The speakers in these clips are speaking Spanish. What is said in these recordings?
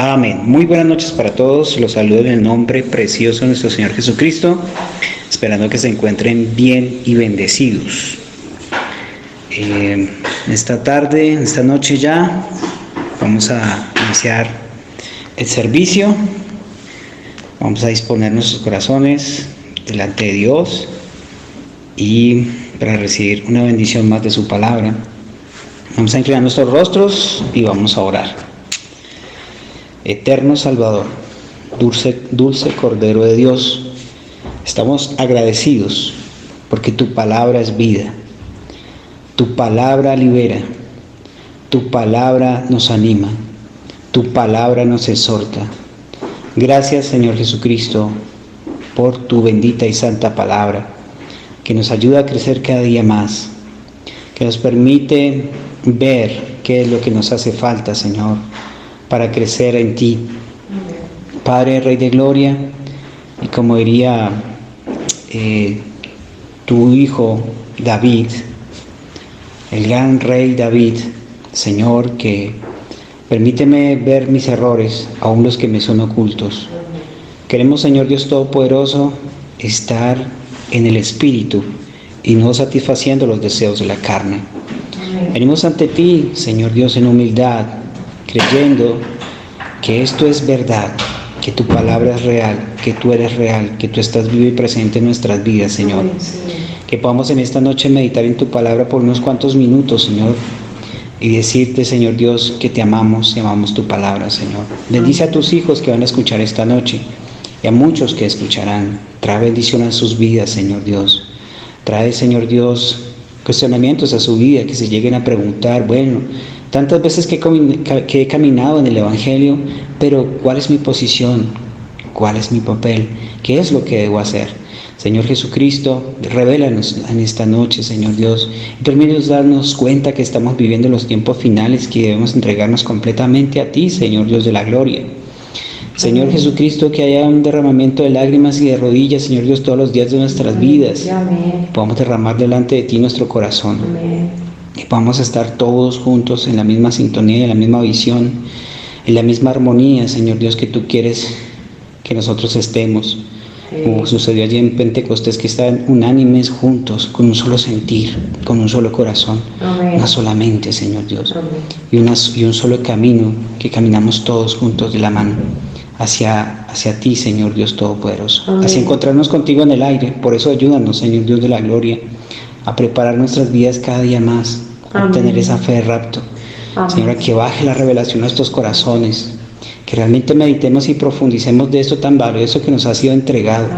Amén. Muy buenas noches para todos. Los saludo en el nombre precioso de nuestro Señor Jesucristo, esperando que se encuentren bien y bendecidos. Esta tarde, esta noche ya, vamos a iniciar el servicio. Vamos a disponer nuestros corazones delante de Dios y para recibir una bendición más de su palabra. Vamos a inclinar nuestros rostros y vamos a orar. Eterno Salvador, dulce Cordero de Dios, estamos agradecidos porque tu palabra es vida, tu palabra libera, tu palabra nos anima, tu palabra nos exhorta. Gracias, Señor Jesucristo, por tu bendita y santa palabra, que nos ayuda a crecer cada día más, que nos permite ver qué es lo que nos hace falta, Señor, para crecer en ti. Padre, Rey de Gloria, y como diría tu hijo David, el gran Rey David, Señor, que permíteme ver mis errores, aun los que me son ocultos. Queremos, Señor Dios Todopoderoso, estar en el Espíritu y no satisfaciendo los deseos de la carne. Venimos ante ti, Señor Dios, en humildad, creyendo que esto es verdad, que tu palabra es real, que tú eres real, que tú estás vivo y presente en nuestras vidas, Señor. Que podamos en esta noche meditar en tu palabra por unos cuantos minutos, Señor, y decirte, Señor Dios, que te amamos y amamos tu palabra, Señor. Bendice a tus hijos que van a escuchar esta noche y a muchos que escucharán. Trae bendición a sus vidas, Señor Dios. Trae, Señor Dios, cuestionamientos a su vida, que se lleguen a preguntar, bueno, tantas veces que he caminado en el Evangelio, pero ¿cuál es mi posición? ¿Cuál es mi papel? ¿Qué es lo que debo hacer? Señor Jesucristo, revélanos en esta noche, Señor Dios, y permítanos darnos cuenta que estamos viviendo los tiempos finales, que debemos entregarnos completamente a ti, Señor Dios de la gloria. Señor Jesucristo, que haya un derramamiento de lágrimas y de rodillas, Señor Dios, todos los días de nuestras vidas. Podamos derramar delante de ti nuestro corazón. Que podamos estar todos juntos en la misma sintonía, en la misma visión, en la misma armonía, Señor Dios, que tú quieres que nosotros estemos. Como sucedió allí en Pentecostés, que estaban unánimes juntos, con un solo sentir, con un solo corazón, una sola mente, Señor Dios, y un solo camino, que caminamos todos juntos de la mano hacia ti, Señor Dios Todopoderoso. Así encontrarnos contigo en el aire. Por eso ayúdanos, Señor Dios de la gloria, a preparar nuestras vidas cada día más, a obtener esa fe de rapto. Señor, que baje la revelación a nuestros corazones, que realmente meditemos y profundicemos de esto tan valioso que nos ha sido entregado,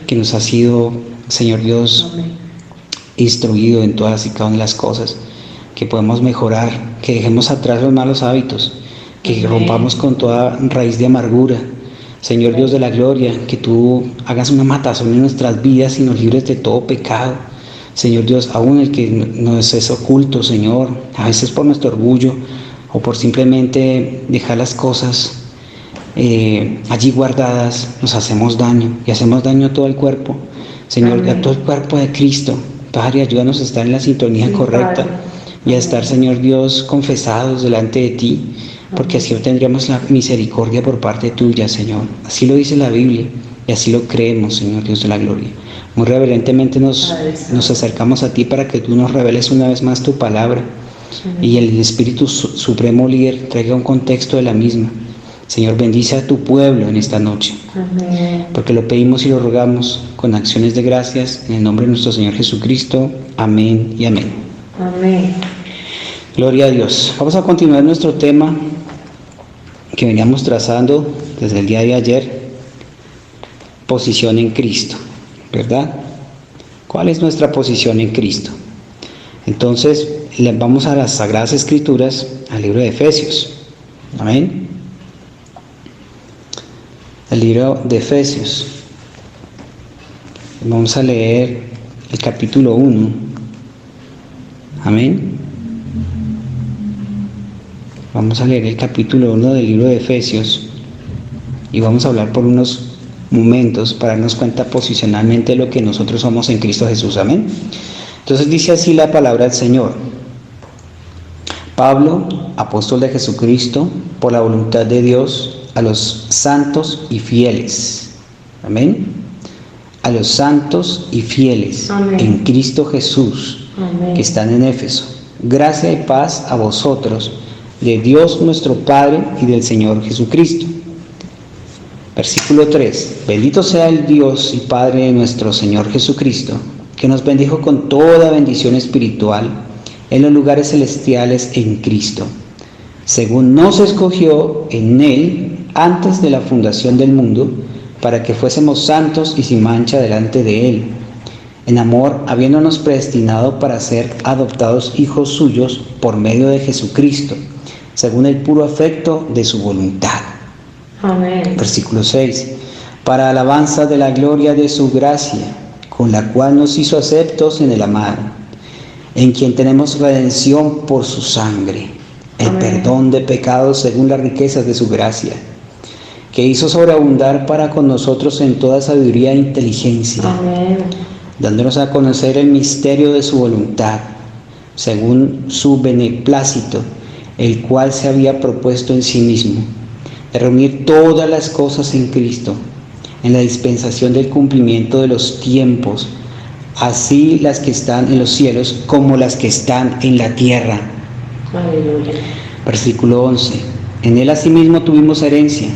que nos ha sido, Señor Dios, instruido en todas y cada una de las cosas, que podemos mejorar, que dejemos atrás los malos hábitos, que rompamos con toda raíz de amargura. Señor Dios de la gloria, que tú hagas una matazón en nuestras vidas y nos libres de todo pecado. Señor Dios, aún el que nos es oculto, Señor, a veces por nuestro orgullo o por simplemente dejar las cosas allí guardadas, nos hacemos daño y hacemos daño a todo el cuerpo, Señor, a todo el cuerpo de Cristo. Padre, ayúdanos a estar en la sintonía correcta y a estar, Señor Dios, confesados delante de ti, porque así obtendríamos la misericordia por parte tuya, Señor. Así lo dice la Biblia y así lo creemos, Señor Dios de la gloria. Muy reverentemente nos acercamos a ti para que tú nos reveles una vez más tu palabra y el Espíritu Supremo Líder traiga un contexto de la misma. Señor, bendice a tu pueblo en esta noche, porque lo pedimos y lo rogamos con acciones de gracias en el nombre de nuestro Señor Jesucristo. Amén y amén. Amén. Gloria a Dios. Vamos a continuar nuestro tema que veníamos trazando desde el día de ayer, posición en Cristo, ¿verdad? ¿Cuál es nuestra posición en Cristo? Entonces, vamos a las Sagradas Escrituras, al libro de Efesios. Amén. El libro de Efesios. Vamos a leer el capítulo 1. Amén. Vamos a leer el capítulo 1 del libro de Efesios y vamos a hablar por unos momentos para darnos cuenta posicionalmente de lo que nosotros somos en Cristo Jesús. Amén. Entonces dice así la palabra del Señor: Pablo, apóstol de Jesucristo, por la voluntad de Dios, a los santos y fieles. Amén. A los santos y fieles. Amén. En Cristo Jesús. Amén. Que están en Éfeso. Gracia y paz a vosotros, de Dios nuestro Padre y del Señor Jesucristo. Versículo 3. Bendito sea el Dios y Padre de nuestro Señor Jesucristo, que nos bendijo con toda bendición espiritual en los lugares celestiales en Cristo, según nos escogió en Él antes de la fundación del mundo, para que fuésemos santos y sin mancha delante de Él, en amor, habiéndonos predestinado para ser adoptados hijos suyos por medio de Jesucristo, según el puro afecto de su voluntad. Amén. Versículo 6. Para alabanza de la gloria de su gracia, con la cual nos hizo aceptos en el amado, en quien tenemos redención por su sangre, el Amén. Perdón de pecados según las riquezas de su gracia, que hizo sobreabundar para con nosotros en toda sabiduría e inteligencia, Amén. Dándonos a conocer el misterio de su voluntad, según su beneplácito, el cual se había propuesto en sí mismo, de reunir todas las cosas en Cristo, en la dispensación del cumplimiento de los tiempos, así las que están en los cielos como las que están en la tierra. Aleluya. Versículo 11. En él asimismo tuvimos herencia,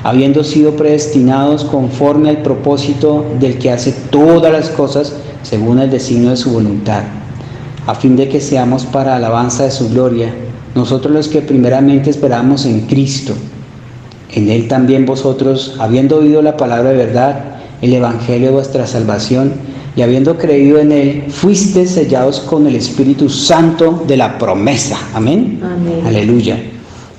habiendo sido predestinados conforme al propósito del que hace todas las cosas según el designio de su voluntad, a fin de que seamos para alabanza de su gloria, nosotros los que primeramente esperamos en Cristo. En él también vosotros, habiendo oído la palabra de verdad, el evangelio de vuestra salvación, y habiendo creído en él, fuisteis sellados con el Espíritu Santo de la promesa. Amén. Amén. Aleluya.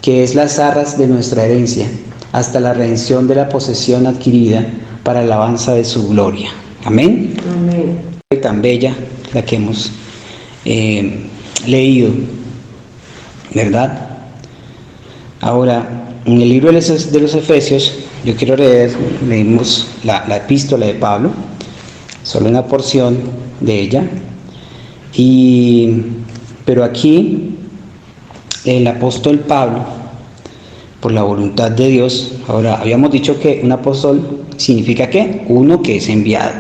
Que es las arras de nuestra herencia, hasta la redención de la posesión adquirida para alabanza de su gloria. Amén. Amén. Tan bella la que hemos leído, ¿verdad? Ahora, en el libro de los Efesios, yo quiero leemos la epístola de Pablo, solo una porción de ella, pero aquí el apóstol Pablo, por la voluntad de Dios, ahora habíamos dicho que un apóstol significa ¿qué? Uno que es enviado.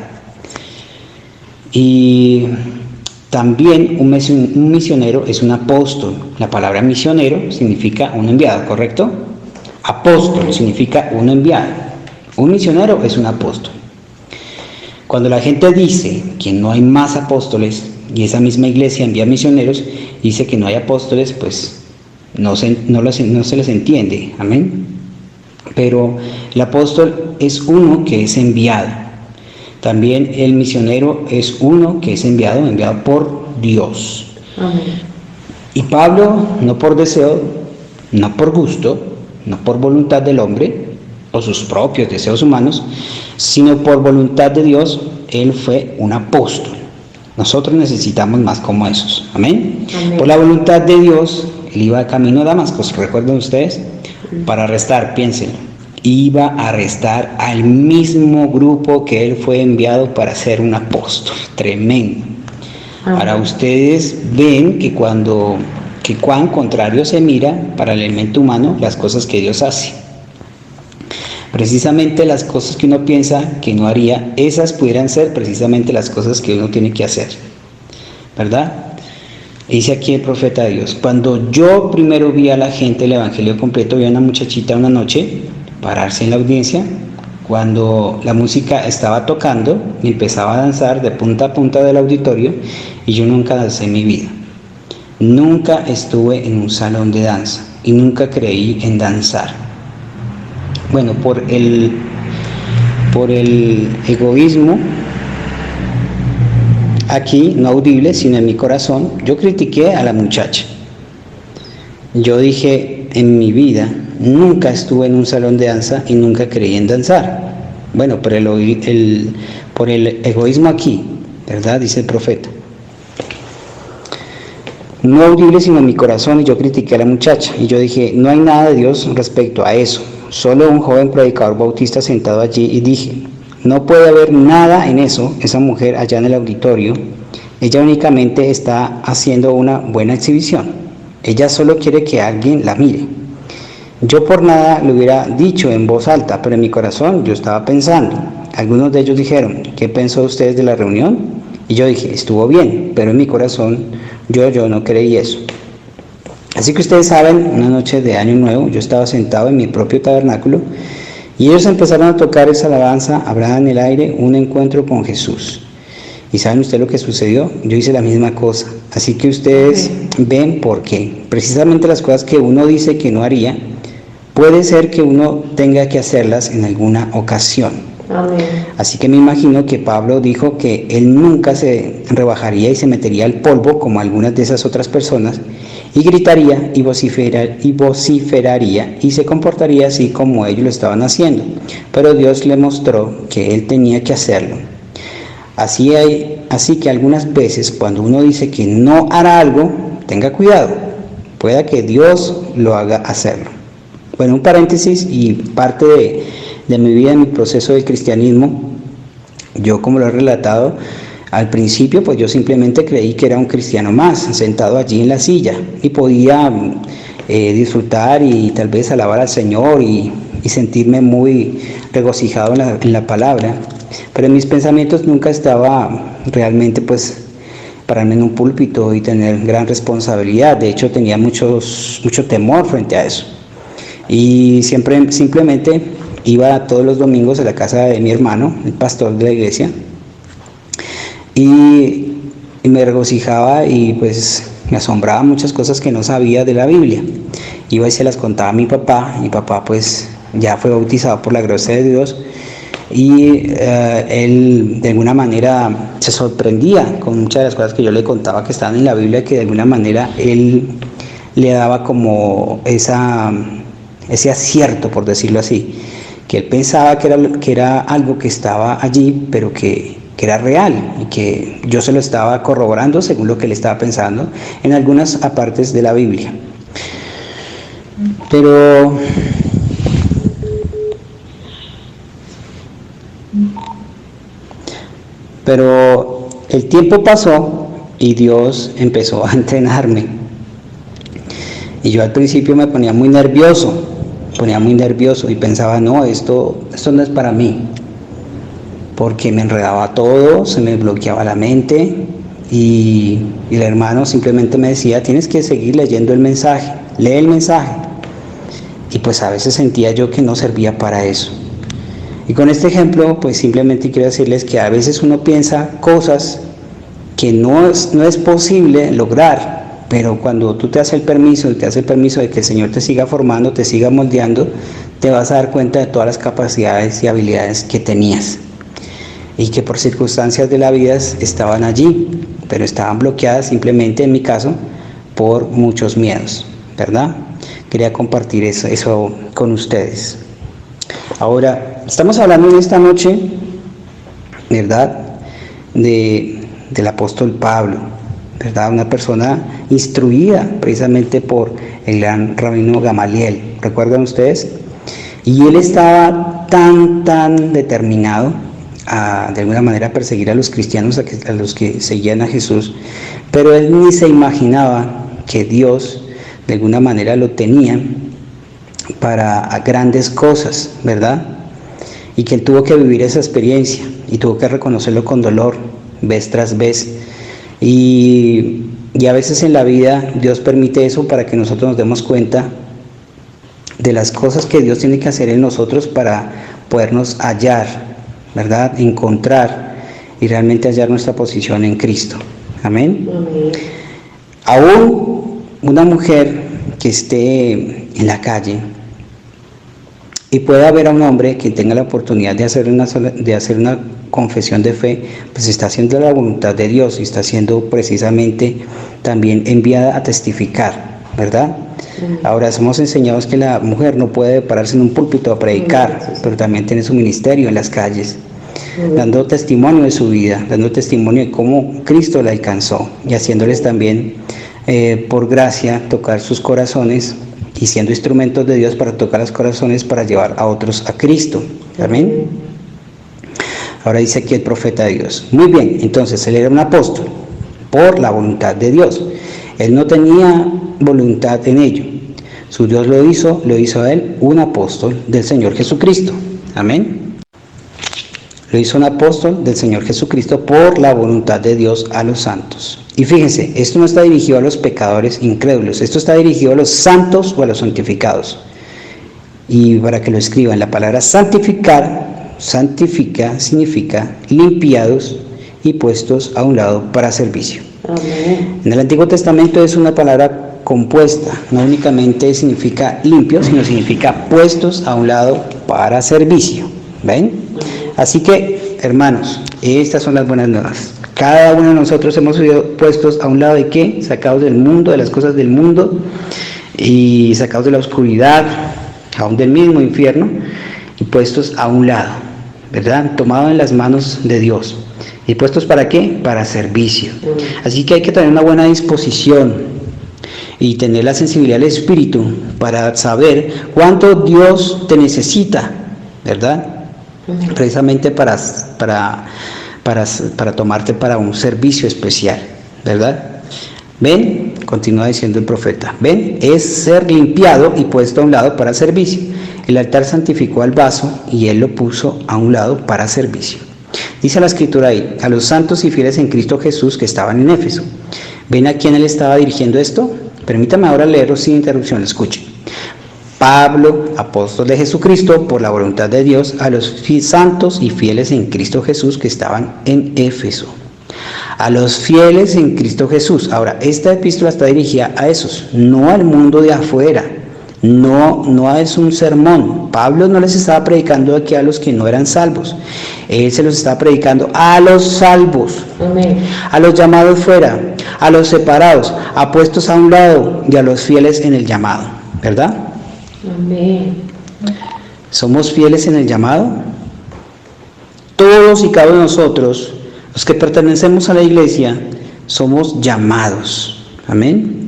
Y también un misionero es un apóstol. La palabra misionero significa un enviado, ¿correcto? Apóstol significa un enviado. Un misionero es un apóstol. Cuando la gente dice que no hay más apóstoles y esa misma iglesia envía misioneros, dice que no hay apóstoles, pues no se les entiende. Amén. Pero el apóstol es uno que es enviado. También el misionero es uno que es enviado por Dios. Amén. Y Pablo, no por deseo, no por gusto, no por voluntad del hombre o sus propios deseos humanos, sino por voluntad de Dios, él fue un apóstol. Nosotros necesitamos más como esos. Amén. Amén. Por la voluntad de Dios, él iba camino a Damasco, ¿recuerdan ustedes? Para arrestar, piénsenlo. Iba a arrestar al mismo grupo que él fue enviado para ser un apóstol. Tremendo. Ahora ustedes ven que cuán contrario se mira para el elemento humano las cosas que Dios hace. Precisamente las cosas que uno piensa que no haría, esas pudieran ser precisamente las cosas que uno tiene que hacer, ¿verdad? Dice aquí el profeta de Dios: cuando yo primero vi a la gente el evangelio completo, vi a una muchachita una noche pararse en la audiencia, cuando la música estaba tocando y empezaba a danzar de punta a punta del auditorio, y yo nunca dancé en mi vida. Nunca estuve en un salón de danza y nunca creí en danzar. Bueno, por el egoísmo aquí, no audible, sino en mi corazón, yo critiqué a la muchacha. Yo dije, en mi vida nunca estuve en un salón de danza y nunca creí en danzar. Bueno, por el egoísmo aquí, ¿verdad? Dice el profeta. No audible sino en mi corazón, y yo critiqué a la muchacha. Y yo dije, no hay nada de Dios respecto a eso. Solo un joven predicador bautista sentado allí, y dije, no puede haber nada en eso, esa mujer allá en el auditorio. Ella únicamente está haciendo una buena exhibición. Ella solo quiere que alguien la mire. Yo por nada lo hubiera dicho en voz alta, pero en mi corazón yo estaba pensando. Algunos de ellos dijeron, ¿qué pensó ustedes de la reunión? Y yo dije, estuvo bien, pero en mi corazón yo no creí eso. Así que ustedes saben, una noche de Año Nuevo, yo estaba sentado en mi propio tabernáculo y ellos empezaron a tocar esa alabanza, habrá en el aire un encuentro con Jesús. ¿Y saben ustedes lo que sucedió? Yo hice la misma cosa. Así que ustedes ven por qué. Precisamente las cosas que uno dice que no haría, puede ser que uno tenga que hacerlas en alguna ocasión. Amén. Así que me imagino que Pablo dijo que él nunca se rebajaría y se metería al polvo como algunas de esas otras personas, y gritaría y vociferaría y se comportaría así como ellos lo estaban haciendo. Pero Dios le mostró que él tenía que hacerlo. Así que algunas veces cuando uno dice que no hará algo, tenga cuidado, pueda que Dios lo haga hacerlo. Bueno, un paréntesis y parte de mi vida, en mi proceso del cristianismo, yo como lo he relatado, al principio pues yo simplemente creí que era un cristiano más, sentado allí en la silla y podía disfrutar y tal vez alabar al Señor y sentirme muy regocijado en la palabra, pero en mis pensamientos nunca estaba realmente pues pararme en un púlpito y tener gran responsabilidad. De hecho tenía mucho temor frente a eso. Y simplemente iba todos los domingos a la casa de mi hermano, el pastor de la iglesia, y me regocijaba y pues me asombraba muchas cosas que no sabía de la Biblia. Iba y se las contaba a mi papá pues ya fue bautizado por la gracia de Dios, y él de alguna manera se sorprendía con muchas de las cosas que yo le contaba que estaban en la Biblia, que de alguna manera él le daba como ese acierto, por decirlo así, que él pensaba que era algo que estaba allí, pero que era real y que yo se lo estaba corroborando según lo que él estaba pensando en algunas partes de la Biblia. Pero el tiempo pasó y Dios empezó a entrenarme. Y yo al principio me ponía muy nervioso y pensaba, no, esto no es para mí, porque me enredaba todo, se me bloqueaba la mente y el hermano simplemente me decía, tienes que seguir leyendo el mensaje, lee el mensaje. Y pues a veces sentía yo que no servía para eso. Y con este ejemplo, pues simplemente quiero decirles que a veces uno piensa cosas que no es posible lograr, pero cuando tú te das el permiso de que el Señor te siga formando, te siga moldeando, te vas a dar cuenta de todas las capacidades y habilidades que tenías y que por circunstancias de la vida estaban allí, pero estaban bloqueadas simplemente, en mi caso, por muchos miedos, ¿verdad? Quería compartir eso con ustedes. Ahora, estamos hablando en esta noche, ¿verdad?, del apóstol Pablo, ¿verdad?, una persona instruida precisamente por el gran rabino Gamaliel, ¿recuerdan ustedes? Y él estaba tan determinado a, de alguna manera, perseguir a los cristianos, a los que seguían a Jesús, pero él ni se imaginaba que Dios de alguna manera lo tenía para grandes cosas, ¿verdad? Y que él tuvo que vivir esa experiencia y tuvo que reconocerlo con dolor, vez tras vez. Y a veces en la vida Dios permite eso para que nosotros nos demos cuenta de las cosas que Dios tiene que hacer en nosotros para podernos hallar, ¿verdad? Encontrar y realmente hallar nuestra posición en Cristo. Amén. Amén. Aún una mujer que esté en la calle y pueda ver a un hombre que tenga la oportunidad de hacer una confesión de fe, pues está haciendo la voluntad de Dios y está siendo precisamente también enviada a testificar, ¿verdad? Ahora somos enseñados que la mujer no puede pararse en un púlpito a predicar, pero también tiene su ministerio en las calles, dando testimonio de su vida, dando testimonio de cómo Cristo la alcanzó y haciéndoles también por gracia tocar sus corazones y siendo instrumentos de Dios para tocar los corazones para llevar a otros a Cristo. Amén. Ahora dice aquí el profeta de Dios. Muy bien, entonces él era un apóstol por la voluntad de Dios. Él no tenía voluntad en ello. Su Dios lo hizo a él un apóstol del Señor Jesucristo. Amén. Lo hizo un apóstol del Señor Jesucristo por la voluntad de Dios a los santos. Y fíjense, esto no está dirigido a los pecadores incrédulos, esto está dirigido a los santos o a los santificados. Y para que lo escriban, la palabra santificar, santifica significa limpiados y puestos a un lado para servicio. Amén. En el Antiguo Testamento es una palabra compuesta, no únicamente significa limpio, sino significa puestos a un lado para servicio. ¿Ven? Así que, hermanos, estas son las buenas nuevas. Cada uno de nosotros hemos sido puestos a un lado de ¿qué? Sacados del mundo, de las cosas del mundo, y sacados de la oscuridad, aún del mismo infierno, y puestos a un lado, ¿verdad? Tomados en las manos de Dios. ¿Y puestos para qué? Para servicio. Así que hay que tener una buena disposición y tener la sensibilidad del Espíritu para saber cuánto Dios te necesita, ¿verdad? Precisamente para tomarte para un servicio especial, ¿verdad? ¿Ven? Continúa diciendo el profeta. ¿Ven? Es ser limpiado y puesto a un lado para servicio. El altar santificó al vaso y él lo puso a un lado para servicio. Dice la escritura ahí, a los santos y fieles en Cristo Jesús que estaban en Éfeso. ¿Ven a quién él estaba dirigiendo esto? Permítame ahora leerlo sin interrupción, escuchen. Pablo, apóstol de Jesucristo, por la voluntad de Dios, a los santos y fieles en Cristo Jesús que estaban en Éfeso. A los fieles en Cristo Jesús. Ahora, esta epístola está dirigida a esos, no al mundo de afuera. No es un sermón. Pablo no les estaba predicando aquí a los que no eran salvos. Él se los estaba predicando a los salvos. Amén. A los llamados fuera, a los separados, a puestos a un lado y a los fieles en el llamado. ¿Verdad? Amén. ¿Somos fieles en el llamado? Todos y cada uno de nosotros, los que pertenecemos a la iglesia, somos llamados. Amén.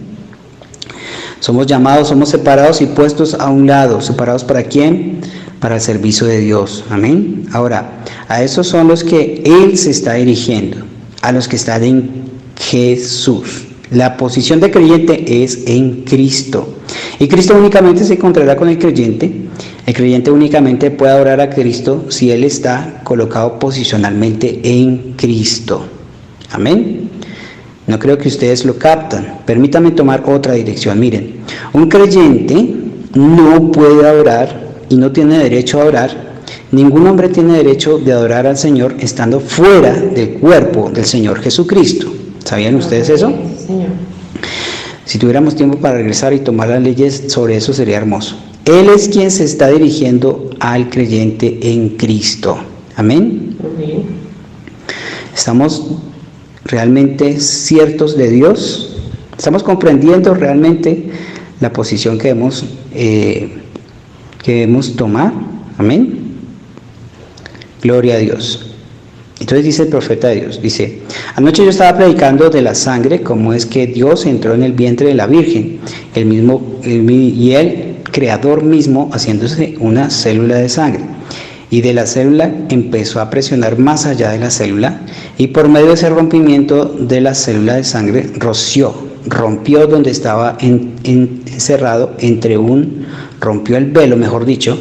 Somos llamados, somos separados y puestos a un lado. ¿Separados para quién? Para el servicio de Dios. Amén. Ahora, a esos son los que Él se está dirigiendo, a los que están en Jesús. La posición de creyente es en Cristo. Y Cristo únicamente se encontrará con el creyente. El creyente únicamente puede adorar a Cristo si Él está colocado posicionalmente en Cristo. Amén. No creo que ustedes lo captan. Permítanme tomar otra dirección. Miren, un creyente no puede adorar y no tiene derecho a adorar. Ningún hombre tiene derecho de adorar al Señor estando fuera del cuerpo del Señor Jesucristo. ¿Sabían ustedes eso? Señor. Si tuviéramos tiempo para regresar y tomar las leyes sobre eso sería hermoso. Él es quien se está dirigiendo al creyente en Cristo. Amén. Amén. Estamos realmente ciertos de Dios. Estamos comprendiendo realmente la posición que debemos tomar. Amén. Gloria a Dios. Entonces dice el profeta de Dios, dice, anoche yo estaba predicando de la sangre, cómo es que Dios entró en el vientre de la Virgen, y el Creador mismo haciéndose una célula de sangre. Y de la célula empezó a presionar más allá de la célula, y por medio de ese rompimiento de la célula de sangre, rompió donde estaba encerrado rompió el velo, mejor dicho,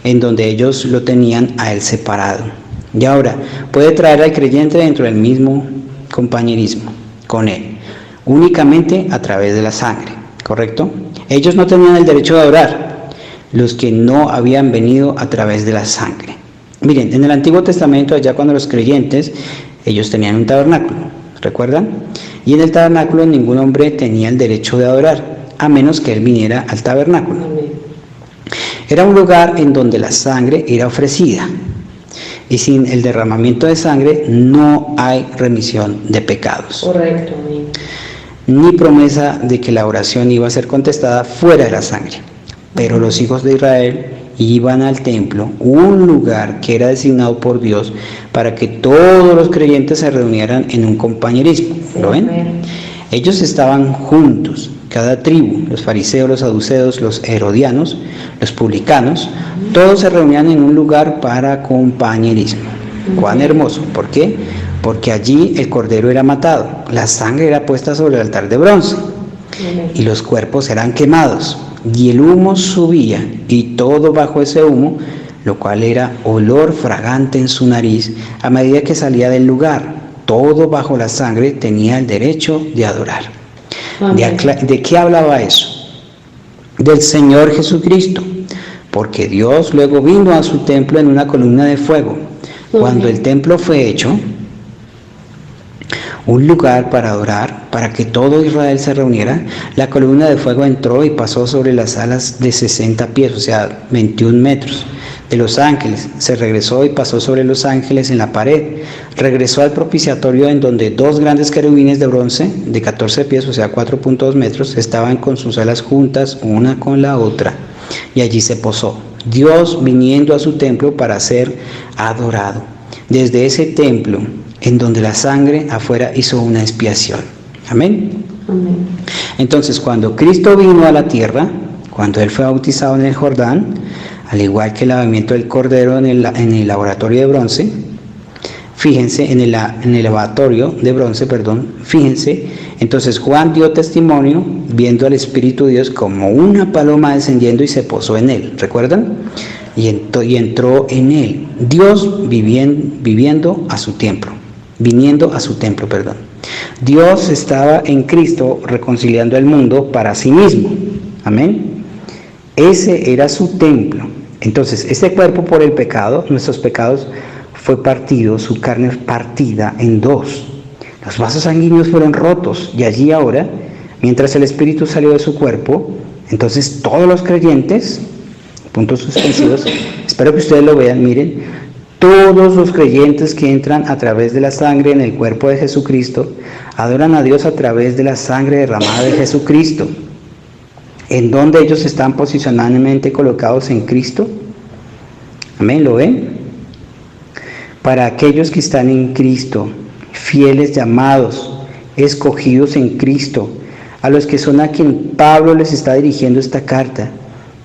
en donde ellos lo tenían a él separado. Y ahora puede traer al creyente dentro del mismo compañerismo con él, únicamente a través de la sangre, ¿correcto? Ellos no tenían el derecho de adorar, los que no habían venido a través de la sangre. Miren, en el Antiguo Testamento, allá cuando los creyentes, ellos tenían un tabernáculo, ¿recuerdan? Y en el tabernáculo ningún hombre tenía el derecho de adorar, a menos que él viniera al tabernáculo. Era un lugar en donde la sangre era ofrecida. Y sin el derramamiento de sangre no hay remisión de pecados. Correcto. Ni promesa de que la oración iba a ser contestada fuera de la sangre. Pero los hijos de Israel iban al templo, un lugar que era designado por Dios para que todos los creyentes se reunieran en un compañerismo. ¿Lo ven? Ellos estaban juntos, cada tribu, los fariseos, los saduceos, los herodianos, los publicanos, todos se reunían en un lugar para compañerismo. ¡Cuán hermoso! ¿Por qué? Porque allí el cordero era matado, la sangre era puesta sobre el altar de bronce. y los cuerpos eran quemados, y el humo subía, y todo bajo ese humo, lo cual era olor fragante en su nariz, a medida que salía del lugar. Todo bajo la sangre tenía el derecho de adorar. ¿De qué hablaba eso? Del Señor Jesucristo, porque Dios luego vino a su templo en una columna de fuego. Cuando el templo fue hecho, un lugar para adorar, para que todo Israel se reuniera, la columna de fuego entró y pasó sobre las alas de 60 pies, o sea, 21 metros, de los ángeles. Se regresó y pasó sobre los ángeles en la pared. Regresó al propiciatorio, en donde dos grandes querubines de bronce de 14 pies, o sea, 4.2 metros, estaban con sus alas juntas una con la otra. Y allí se posó, Dios viniendo a su templo para ser adorado. Desde ese templo, en donde la sangre afuera hizo una expiación. Amén. Amén. Entonces, cuando Cristo vino a la tierra, cuando Él fue bautizado en el Jordán, al igual que el lavamiento del Cordero en el lavatorio de bronce, fíjense, en el lavatorio de bronce, fíjense, entonces Juan dio testimonio viendo al Espíritu de Dios como una paloma descendiendo y se posó en Él, ¿recuerdan? Y entró en Él, Dios viniendo a su templo. Dios estaba en Cristo reconciliando el mundo para sí mismo. Amén. Ese era su templo. Entonces, ese cuerpo por el pecado, nuestros pecados, fue partido, su carne partida en dos. Los vasos sanguíneos fueron rotos y allí ahora, mientras el Espíritu salió de su cuerpo, entonces todos los creyentes, puntos suspensivos, espero que ustedes lo vean, miren, todos los creyentes que entran a través de la sangre en el cuerpo de Jesucristo, adoran a Dios a través de la sangre derramada de Jesucristo. ¿En donde ellos están posicionalmente colocados en Cristo? Amén, ¿lo ven? Para aquellos que están en Cristo, fieles llamados, escogidos en Cristo, a los que son a quien Pablo les está dirigiendo esta carta.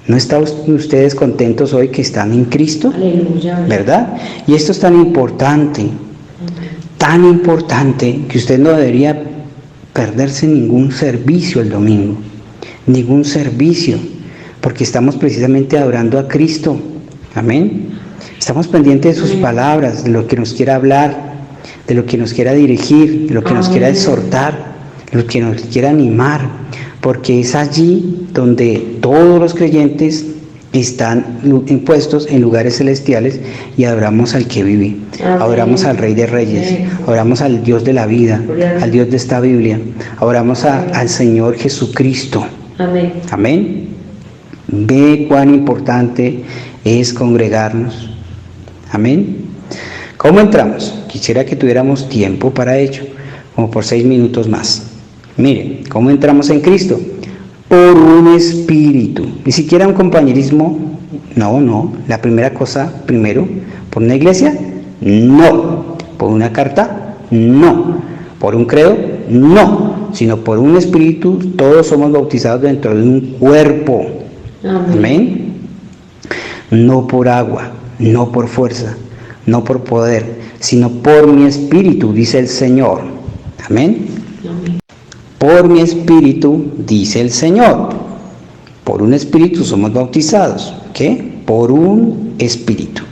¿No están ustedes contentos hoy que están en Cristo? Aleluya. ¿Verdad? Y esto es tan importante que usted no debería perderse ningún servicio el domingo, ningún servicio, porque estamos precisamente adorando a Cristo. Amén. Estamos pendientes de sus palabras, de lo que nos quiera hablar, de lo que nos quiera dirigir, de lo que nos quiera exhortar, de lo que nos quiera animar, porque es allí donde todos los creyentes están impuestos en lugares celestiales y adoramos al que vive, adoramos al Rey de Reyes, adoramos al Dios de la vida, al Dios de esta Biblia, adoramos al Señor Jesucristo. Amén. Amén. Ve cuán importante es congregarnos. Amén. ¿Cómo entramos? Quisiera que tuviéramos tiempo para ello, como por 6 minutos más. Miren, ¿cómo entramos en Cristo? Por un espíritu, ni siquiera un compañerismo, no, la primera cosa, primero, por una iglesia, no, por una carta, no, por un credo, no, sino por un espíritu, todos somos bautizados dentro de un cuerpo. Amén. No por agua, no por fuerza, no por poder, sino por mi espíritu, dice el Señor. Amén. Por mi espíritu, dice el Señor. Por un espíritu somos bautizados. ¿Qué? Por un espíritu.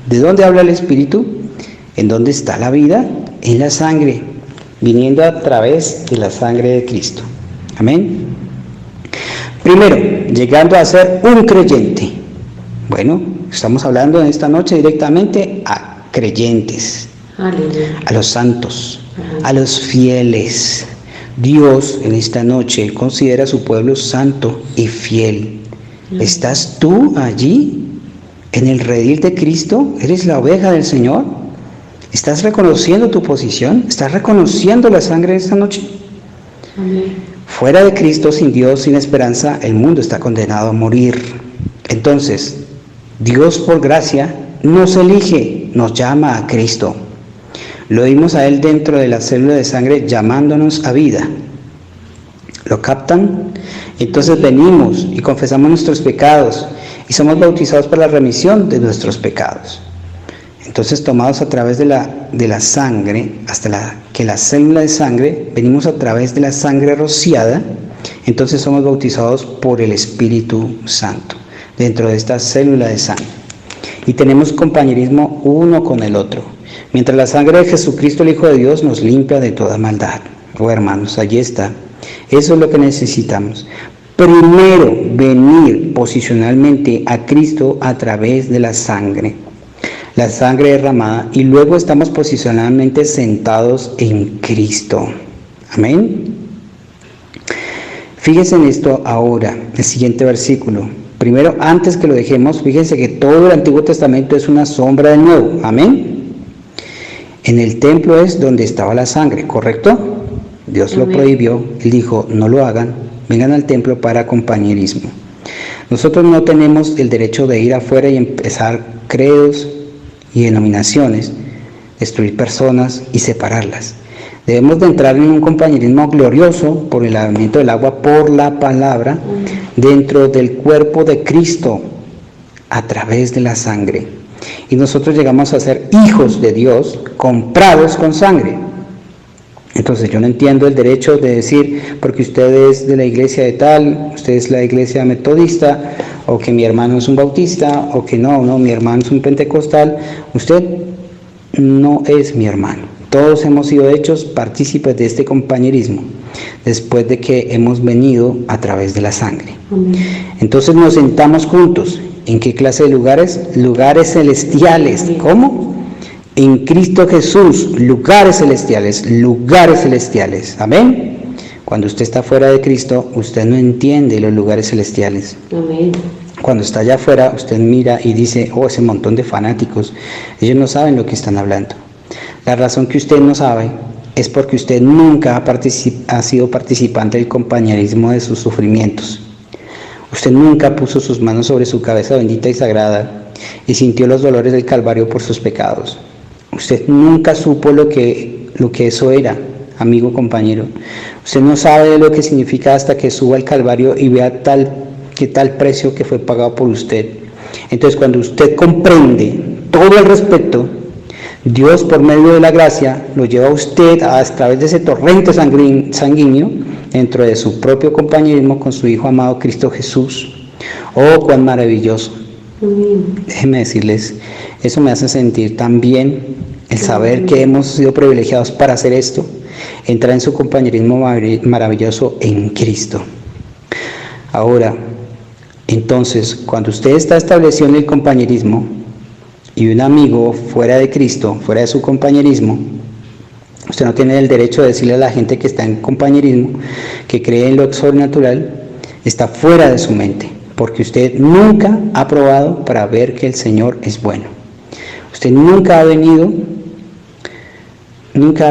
¿De dónde habla el espíritu? ¿En dónde está la vida? En la sangre, viniendo a través de la sangre de Cristo. Amén. Primero, llegando a ser un creyente. Bueno, estamos hablando en esta noche directamente a creyentes, a los santos, a los fieles. Dios en esta noche considera a su pueblo santo y fiel. ¿Estás tú allí en el redil de Cristo? ¿Eres la oveja del Señor? ¿Estás reconociendo tu posición? ¿Estás reconociendo la sangre de esta noche? Amén. Fuera de Cristo, sin Dios, sin esperanza, el mundo está condenado a morir. Entonces, Dios por gracia nos elige, nos llama a Cristo. Lo dimos a Él dentro de la célula de sangre llamándonos a vida. ¿Lo captan? Entonces venimos y confesamos nuestros pecados y somos bautizados para la remisión de nuestros pecados. Entonces, tomados a través de la sangre, hasta que la célula de sangre, venimos a través de la sangre rociada, entonces somos bautizados por el Espíritu Santo dentro de esta célula de sangre. Y tenemos compañerismo uno con el otro. Mientras la sangre de Jesucristo, el Hijo de Dios, nos limpia de toda maldad. Oh, hermanos, allí está. Eso es lo que necesitamos. Primero, venir posicionalmente a Cristo a través de la sangre derramada, y luego estamos posicionalmente sentados en Cristo. Amén. Fíjense en esto ahora, el siguiente versículo. Primero, antes que lo dejemos, fíjense que todo el Antiguo Testamento es una sombra del Nuevo. Amén. En el templo es donde estaba la sangre, ¿correcto? Dios lo prohibió. Él dijo, no lo hagan, vengan al templo para compañerismo. Nosotros no tenemos el derecho de ir afuera y empezar credos y denominaciones, destruir personas y separarlas. Debemos de entrar en un compañerismo glorioso por el lavamiento del agua, por la palabra, dentro del cuerpo de Cristo, a través de la sangre. Y nosotros llegamos a ser hijos de Dios, comprados con sangre. Entonces yo no entiendo el derecho de decir, porque usted es de la iglesia de tal, usted es la iglesia metodista, o que mi hermano es un bautista, o que no, mi hermano es un pentecostal. Usted no es mi hermano. Todos hemos sido hechos partícipes de este compañerismo, después de que hemos venido a través de la sangre. Entonces nos sentamos juntos. ¿En qué clase de lugares? Lugares celestiales. ¿Cómo? En Cristo Jesús, lugares celestiales, lugares celestiales. Amén. Cuando usted está fuera de Cristo, usted no entiende los lugares celestiales. Amén. Cuando está allá afuera, usted mira y dice, oh, ese montón de fanáticos, ellos no saben lo que están hablando. La razón que usted no sabe es porque usted nunca ha sido participante del compañerismo de sus sufrimientos. Usted nunca puso sus manos sobre su cabeza bendita y sagrada y sintió los dolores del Calvario por sus pecados. Usted nunca supo lo que eso era, amigo, compañero. Usted no sabe lo que significa hasta que suba al Calvario y vea tal precio que fue pagado por usted. Entonces, cuando usted comprende todo al respecto, Dios, por medio de la gracia, lo lleva a usted a través de ese torrente sanguíneo dentro de su propio compañerismo con su Hijo amado Cristo Jesús. Oh, cuán maravilloso. Déjenme decirles, eso me hace sentir tan bien el saber que hemos sido privilegiados para hacer esto, entrar en su compañerismo maravilloso en Cristo. Ahora, entonces, cuando usted está establecido en el compañerismo y un amigo fuera de Cristo, fuera de su compañerismo, usted no tiene el derecho de decirle a la gente que está en compañerismo, que cree en lo sobrenatural, está fuera de su mente, porque usted nunca ha probado para ver que el Señor es bueno. Usted nunca ha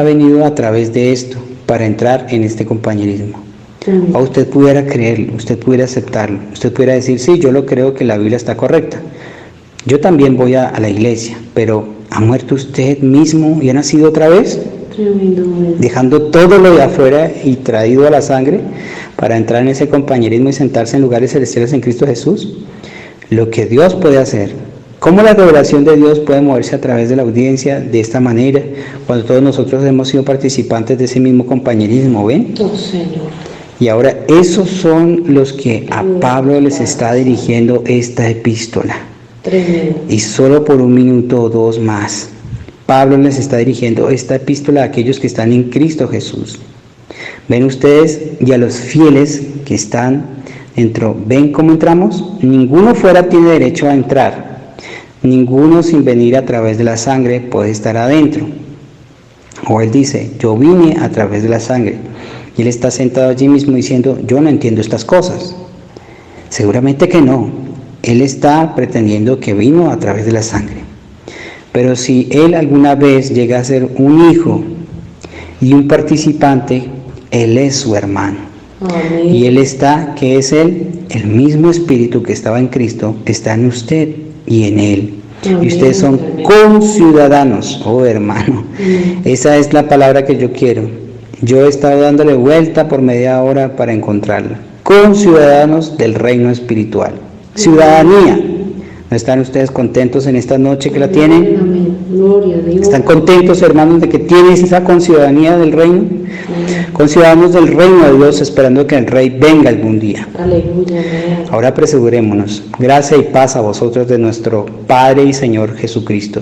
venido a través de esto para entrar en este compañerismo. O usted pudiera creerlo, usted pudiera aceptarlo, usted pudiera decir, sí, yo lo creo que la Biblia está correcta. Yo también voy a la iglesia, pero ¿ha muerto usted mismo y ha nacido otra vez? Dejando todo lo de afuera y traído a la sangre para entrar en ese compañerismo y sentarse en lugares celestiales en Cristo Jesús. Lo que Dios puede hacer, cómo la revelación de Dios puede moverse a través de la audiencia de esta manera, cuando todos nosotros hemos sido participantes de ese mismo compañerismo, ¿ven? Oh, Señor. Y ahora esos son los que a Pablo les está dirigiendo esta epístola. Y solo por un minuto o dos más, Pablo les está dirigiendo esta epístola a aquellos que están en Cristo Jesús. Ven ustedes, y a los fieles que están dentro, ¿ven cómo entramos? Ninguno fuera tiene derecho a entrar. Ninguno sin venir a través de la sangre puede estar adentro. O él dice, yo vine a través de la sangre. Y él está sentado allí mismo diciendo, yo no entiendo estas cosas. Seguramente que no. Él está pretendiendo que vino a través de la sangre. Pero si él alguna vez llega a ser un hijo y un participante, él es su hermano. Amén. Y él está, ¿qué es él? El mismo espíritu que estaba en Cristo está en usted y en él. Amén. Y ustedes son conciudadanos, oh hermano. Amén. Esa es la palabra que yo quiero. Yo he estado dándole vuelta por media hora para encontrarla. Conciudadanos del reino espiritual. Ciudadanía. ¿No están ustedes contentos en esta noche que la tienen? Amén. Gloria a Dios. ¿Están contentos, hermanos, de que tienen esa conciudadanía del reino? Amén. conciudadanos del reino de Dios, esperando que el Rey venga algún día. Aleluya. Amén. Ahora apresurémonos. Gracia y paz a vosotros de nuestro Padre y Señor Jesucristo.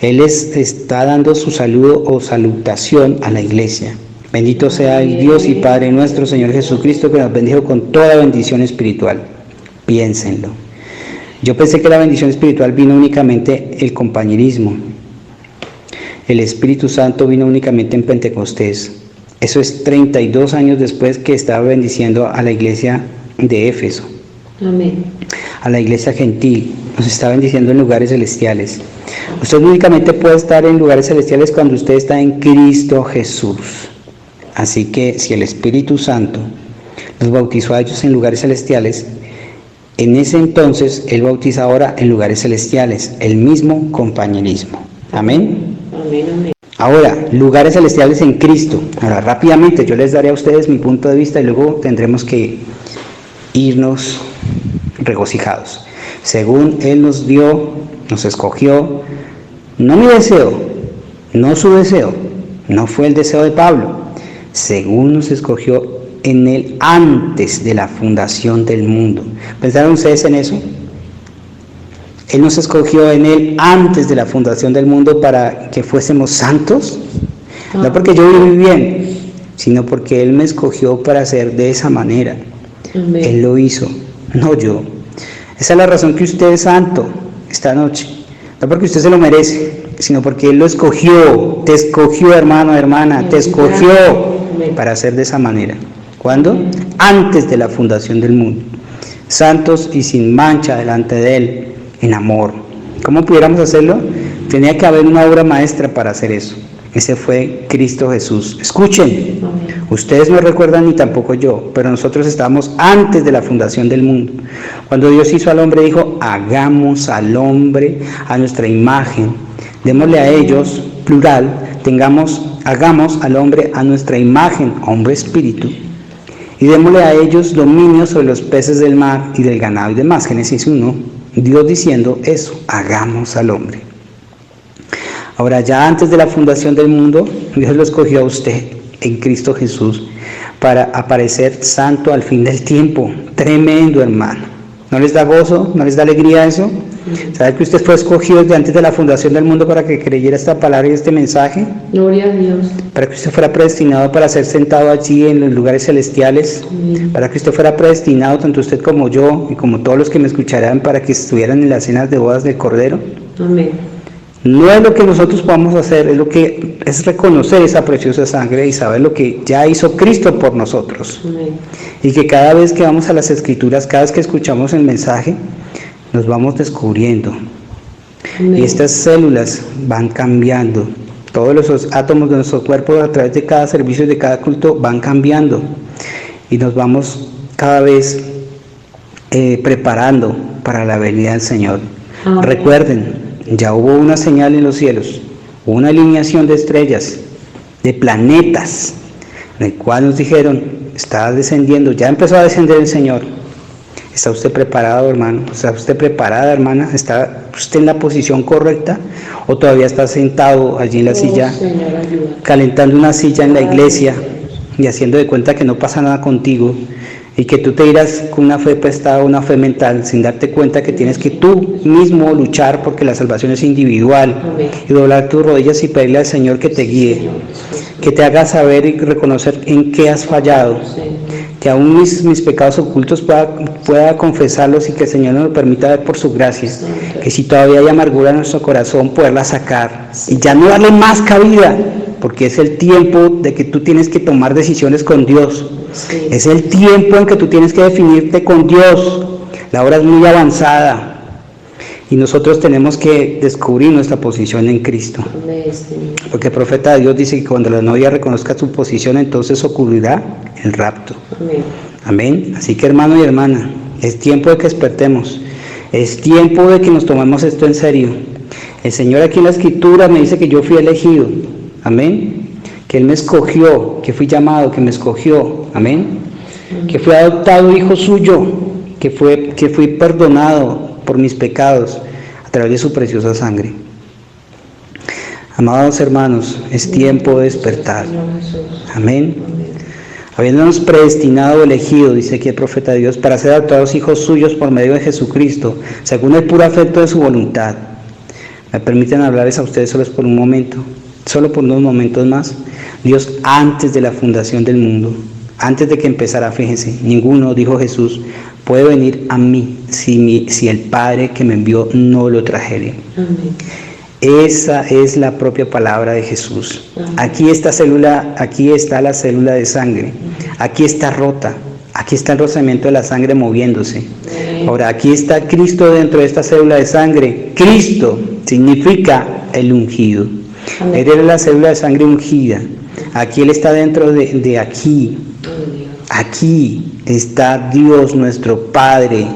Él les está dando su saludo o salutación a la iglesia. Bendito sea el Dios y Padre nuestro Señor Jesucristo, que nos bendijo con toda bendición espiritual. Piénsenlo. Yo pensé que la bendición espiritual vino únicamente el compañerismo. El Espíritu Santo vino únicamente en Pentecostés. Eso es 32 años después que estaba bendiciendo a la iglesia de Éfeso. Amén. A la iglesia gentil. Nos está bendiciendo en lugares celestiales. Usted únicamente puede estar en lugares celestiales cuando usted está en Cristo Jesús. Así que si el Espíritu Santo los bautizó a ellos en lugares celestiales, en ese entonces Él bautiza ahora en lugares celestiales, el mismo compañerismo. Amén. Amén, amén. Ahora, lugares celestiales en Cristo. Ahora, rápidamente yo les daré a ustedes mi punto de vista y luego tendremos que irnos regocijados. Según Él nos dio, nos escogió, no mi deseo, no su deseo, no fue el deseo de Pablo, según nos escogió en Él antes de la fundación del mundo. ¿Pensaron ustedes en eso? Él nos escogió en Él antes de la fundación del mundo para que fuésemos santos. No porque yo viví bien, sino porque Él me escogió para ser de esa manera. Amén. Él lo hizo, no yo. Esa es la razón que usted es santo esta noche. No porque usted se lo merece, sino porque Él lo escogió. Te escogió, hermano, hermana, te escogió para ser de esa manera. ¿Cuándo? Antes de la fundación del mundo. Santos y sin mancha delante de Él, en amor. ¿Cómo pudiéramos hacerlo? Tenía que haber una obra maestra para hacer eso. Ese fue Cristo Jesús. Escuchen, ustedes no recuerdan ni tampoco yo, pero nosotros estábamos antes de la fundación del mundo. Cuando Dios hizo al hombre, dijo, hagamos al hombre a nuestra imagen. Démosle a ellos, plural, hagamos al hombre a nuestra imagen, hombre espíritu. Y démosle a ellos dominio sobre los peces del mar y del ganado y demás. Génesis 1, Dios diciendo eso, hagamos al hombre. Ahora, ya antes de la fundación del mundo, Dios lo escogió a usted en Cristo Jesús para aparecer santo al fin del tiempo. Tremendo, hermano. ¿No les da gozo? ¿No les da alegría eso? ¿Sabe que usted fue escogido desde antes de la fundación del mundo para que creyera esta palabra y este mensaje? Gloria a Dios. Para que usted fuera predestinado para ser sentado allí en los lugares celestiales. Para que usted fuera predestinado, tanto usted como yo y como todos los que me escucharán, para que estuvieran en las cenas de bodas del Cordero. Amén. No es lo que nosotros podamos hacer, es reconocer esa preciosa sangre y saber lo que ya hizo Cristo por nosotros. Amén. Y que cada vez que vamos a las Escrituras, cada vez que escuchamos el mensaje, nos vamos descubriendo. Amén. Y estas células van cambiando. Todos los átomos de nuestro cuerpo a través de cada servicio y de cada culto van cambiando. Y nos vamos cada vez preparando para la venida del Señor. Amén. Recuerden, ya hubo una señal en los cielos, hubo una alineación de estrellas, de planetas, en el cual nos dijeron, está descendiendo, ya empezó a descender el Señor. ¿Está usted preparado, hermano? ¿Está usted preparada, hermana? ¿Está usted en la posición correcta? ¿O todavía está sentado allí en la silla, Señor, ayuda. calentando una silla en la iglesia y haciendo de cuenta que no pasa nada contigo? Y que tú te irás con una fe prestada, una fe mental, sin darte cuenta que tienes que tú mismo luchar porque la salvación es individual. Amén. Y doblar tus rodillas y pedirle al Señor que te guíe, que te haga saber y reconocer en qué has fallado, que aún mis pecados ocultos pueda confesarlos y que el Señor nos lo permita ver por su gracia, que si todavía hay amargura en nuestro corazón, poderla sacar y ya no darle más cabida, porque es el tiempo de que tú tienes que tomar decisiones con Dios. Sí. Es el tiempo en que tú tienes que definirte con Dios. La hora es muy avanzada y nosotros tenemos que descubrir nuestra posición en Cristo. Amén, Señor. Porque el profeta de Dios dice que cuando la novia reconozca su posición, entonces ocurrirá el rapto. Amén. Amén. Así que, hermano y hermana, es tiempo de que despertemos. Es tiempo de que nos tomemos esto en serio. El Señor aquí en la Escritura me dice que yo fui elegido. Amén. Que Él me escogió, que fui llamado, que me escogió. Amén. Que fui adoptado hijo suyo, que fui perdonado por mis pecados a través de su preciosa sangre. Amados hermanos, es tiempo de despertar. Amén. habiéndonos predestinado o elegido, dice aquí el profeta de Dios, para ser adoptados hijos suyos por medio de Jesucristo, según el puro afecto de su voluntad. Me permiten hablarles a ustedes solo por un momento, solo por unos momentos más. Dios, antes de la fundación del mundo, antes de que empezara, fíjense, ninguno, dijo Jesús, puede venir a mí si el Padre que me envió no lo trajere. Amén. Esa es la propia palabra de Jesús. Aquí está la célula de sangre. Aquí está rota. Aquí está el rozamiento de la sangre moviéndose. Ahora, aquí está Cristo dentro de esta célula de sangre. Cristo significa el ungido. Él era la célula de sangre ungida. Aquí Él está dentro de aquí. Aquí está Dios, nuestro Padre.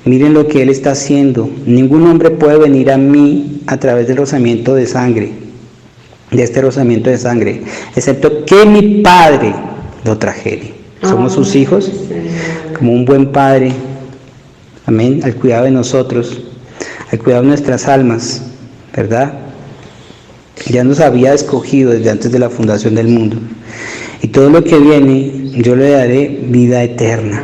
Miren lo que Él está haciendo. Ningún hombre puede venir a mí a través del rozamiento de sangre, de este rozamiento de sangre, excepto que mi Padre lo trajere. Somos sus hijos, como un buen Padre, amén, al cuidado de nosotros, al cuidado de nuestras almas, ¿verdad? Ya nos había escogido desde antes de la fundación del mundo. Y todo lo que viene, yo le daré vida eterna.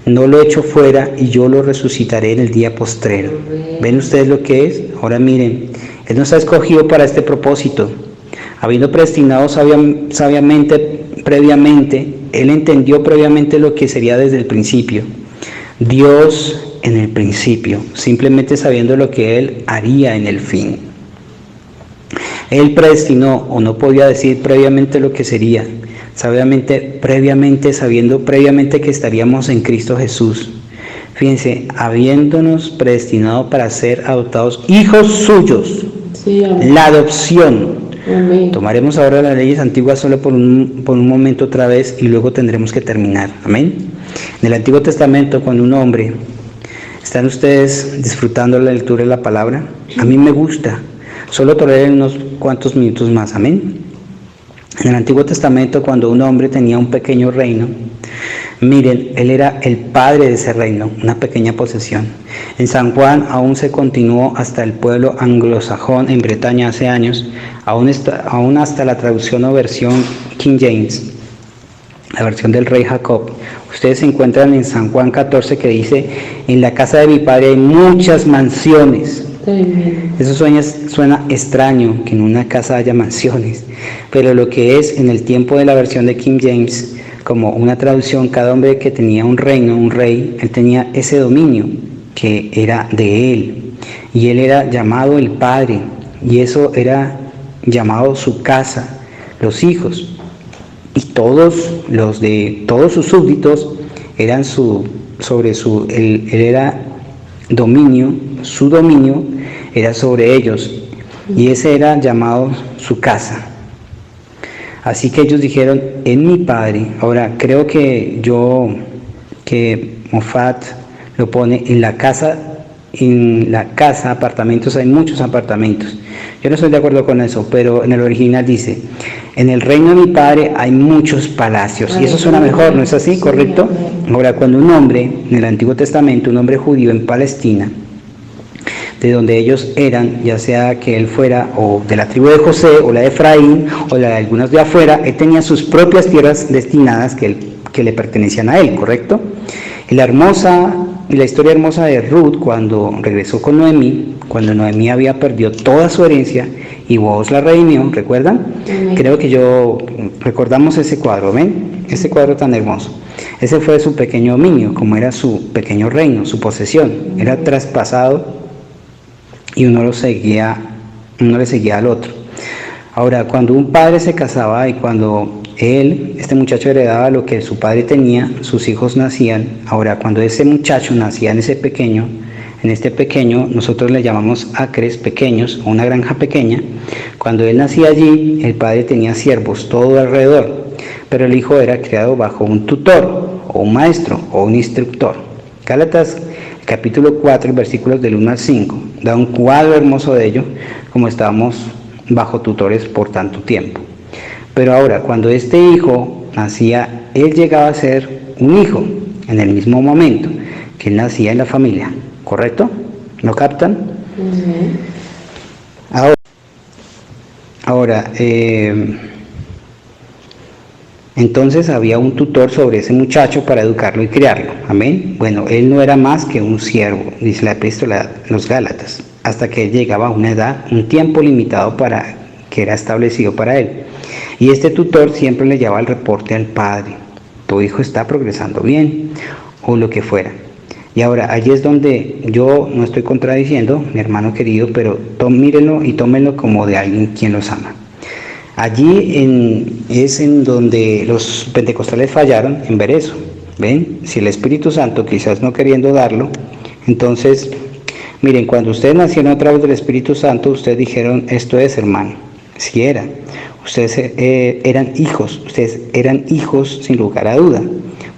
No lo echo fuera y yo lo resucitaré en el día postrero. ¿Ven ustedes lo que es? Ahora miren, Él nos ha escogido para este propósito. Habiendo predestinado previamente, Él entendió previamente lo que sería desde el principio. Dios en el principio, simplemente sabiendo lo que Él haría en el fin. Él predestinó, o no podía decir previamente lo que sería, sabiendo previamente que estaríamos en Cristo Jesús. Fíjense, habiéndonos predestinado para ser adoptados hijos suyos. Sí, la adopción. Amén. Tomaremos ahora las leyes antiguas solo por un momento otra vez y luego tendremos que terminar. Amén. En el Antiguo Testamento, cuando un hombre, ¿están ustedes disfrutando la lectura de la palabra? A mí me gusta. Solo toleré unos cuantos minutos más. Amén. En el Antiguo Testamento, cuando un hombre tenía un pequeño reino, miren, él era el padre de ese reino, una pequeña posesión. En San Juan aún se continuó hasta el pueblo anglosajón en Bretaña hace años, aún hasta la traducción o versión King James, la versión del rey Jacob. Ustedes se encuentran en San Juan 14 que dice, en la casa de mi padre hay muchas mansiones. Eso suena extraño, que en una casa haya mansiones, pero lo que es en el tiempo de la versión de King James, como una traducción, cada hombre que tenía un reino, un rey, él tenía ese dominio que era de él, y él era llamado el padre, y eso era llamado su casa, los hijos, y todos sus súbditos eran él era dominio, su dominio era sobre ellos, y ese era llamado su casa. Así que ellos dijeron, en mi padre. Ahora, creo que Moffat lo pone en la casa, apartamentos, hay muchos apartamentos. Yo no estoy de acuerdo con eso, pero en el original dice, en el reino de mi padre hay muchos palacios, y eso suena mejor, ¿no es así? ¿Correcto? Ahora, cuando un hombre, en el Antiguo Testamento, un hombre judío en Palestina, de donde ellos eran, ya sea que él fuera o de la tribu de José, o la de Efraín, o la de algunos de afuera, él tenía sus propias tierras destinadas que le pertenecían a él, ¿correcto? Y la historia hermosa de Ruth, cuando regresó con Noemí, cuando Noemí había perdido toda su herencia, y Booz la redimió, ¿recuerdan? Creo que recordamos ese cuadro, ¿ven? Ese cuadro tan hermoso. Ese fue su pequeño dominio, como era su pequeño reino, su posesión, era traspasado, y uno le seguía al otro. Ahora, cuando un padre se casaba y cuando este muchacho heredaba lo que su padre tenía, sus hijos nacían. Ahora, cuando ese muchacho nacía en este pequeño, nosotros le llamamos acres pequeños, o una granja pequeña. Cuando él nacía allí, el padre tenía siervos todo alrededor, pero el hijo era criado bajo un tutor, o un maestro, o un instructor. Gálatas capítulo 4, versículos del 1 al 5, da un cuadro hermoso de ello, como estábamos bajo tutores por tanto tiempo. Pero ahora, cuando este hijo nacía, él llegaba a ser un hijo en el mismo momento que él nacía en la familia, ¿correcto? ¿Lo captan? Ahora, Entonces había un tutor sobre ese muchacho para educarlo y criarlo. Amén. Bueno, él no era más que un siervo, dice la epístola a los Gálatas, hasta que él llegaba a una edad, un tiempo limitado que era establecido para él. Y este tutor siempre le llevaba el reporte al padre. Tu hijo está progresando bien, o lo que fuera. Y ahora, allí es donde yo no estoy contradiciendo, mi hermano querido, pero mírenlo y tómenlo como de alguien quien los ama. Allí es en donde los pentecostales fallaron en ver eso. ¿Ven? Si el Espíritu Santo quizás no queriendo darlo, entonces, miren, cuando ustedes nacieron a través del Espíritu Santo, ustedes dijeron, esto es, hermano. Si era. Ustedes eran hijos sin lugar a duda.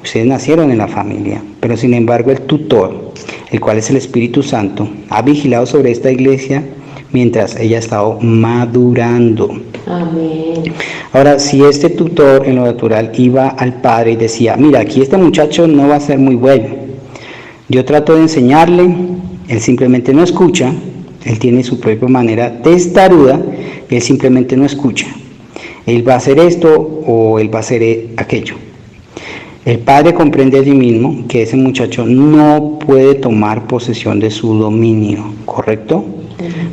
Ustedes nacieron en la familia, pero sin embargo el tutor, el cual es el Espíritu Santo, ha vigilado sobre esta iglesia mientras ella ha estado madurando. Amén. Ahora, si este tutor en lo natural iba al padre y decía, mira, aquí este muchacho no va a ser muy bueno, yo trato de enseñarle, él simplemente no escucha, él tiene su propia manera testaruda, y él simplemente no escucha, él va a hacer esto o él va a hacer aquello. El padre comprende allí mismo que ese muchacho no puede tomar posesión de su dominio, ¿correcto?